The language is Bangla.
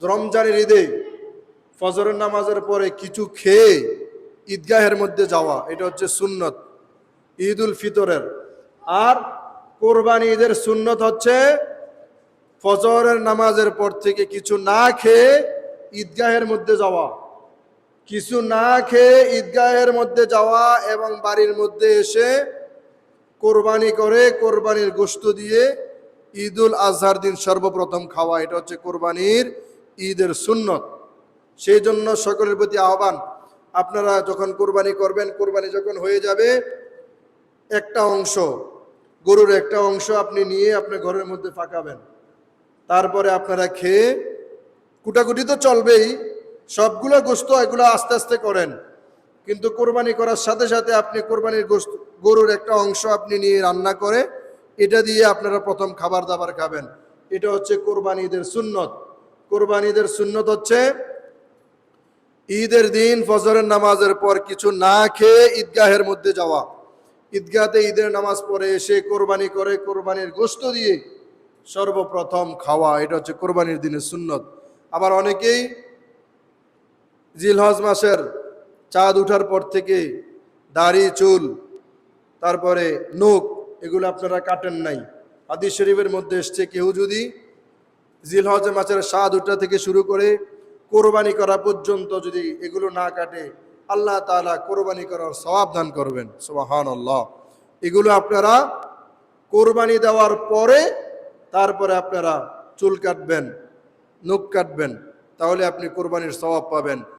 রমজানের ঈদে ফজরের নামাজের পরে কিছু খেয়ে ঈদগাহের মধ্যে যাওয়া, এটা হচ্ছে সুন্নত ঈদ উল ফিতরের। আর কোরবানি ঈদের সুন্নত হচ্ছে ফজরের নামাজের পর থেকে কিছু না খেয়ে ঈদগাহের মধ্যে যাওয়া, কিছু না খেয়ে ঈদগাহের মধ্যে যাওয়া এবং বাড়ির মধ্যে এসে কোরবানি করে কোরবানির গোশত দিয়ে ঈদুল আজহার দিন সর্বপ্রথম খাওয়া, এটা হচ্ছে কোরবানির ঈদের সুন্নত। সেই জন্য সকলের প্রতি আহ্বান, আপনারা যখন কোরবানি করবেন, কোরবানি যখন হয়ে যাবে, একটা অংশ গরুর একটা অংশ আপনি নিয়ে আপনার ঘরের মধ্যে পাকাবেন, তারপরে আপনারা খেয়ে, কুটাকুটি তো চলবেই, সবগুলো গোশত এগুলো আস্তে আস্তে করেন, কিন্তু কোরবানি করার সাথে সাথে আপনি কোরবানির গোশত গরুর একটা অংশ আপনি নিয়ে রান্না করে এটা দিয়ে আপনারা প্রথম খাবার দাবার খাবেন। এটা হচ্ছে কোরবানি ঈদের সুন্নত। কোরবানি ঈদের সুন্নত হচ্ছে ঈদের দিন ফজরের নামাজের পর কিছু না খেয়ে ঈদগাহের মধ্যে যাওয়া, ঈদগাহতে ঈদের নামাজ পড়ে এসে কোরবানি করে কোরবানির গোশত দিয়ে সর্বপ্রথম খাওয়া, এটা হচ্ছে কোরবানির দিনের সুন্নত। আবার অনেকেই জিলহজ মাসের চাঁদ উঠার পর থেকে দাড়ি চুল তারপরে নখ এগুলো আপনারা কাটেন নাই। হাদিস শরীফের মধ্যে এসছে কেউ যদি জিলহজ মাসের চাঁদ উঠা থেকে শুরু করে কোরবানি করা পর্যন্ত যদি এগুলো না কাটে, আল্লাহ তাআলা কোরবানি করার সওয়াব দান করবেন। সুবহানাল্লাহ। এগুলো আপনারা কোরবানি দেওয়ার পরে তারপরে আপনারা চুল কাটবেন, নখ কাটবেন, তাহলে আপনি কোরবানির সওয়াব পাবেন।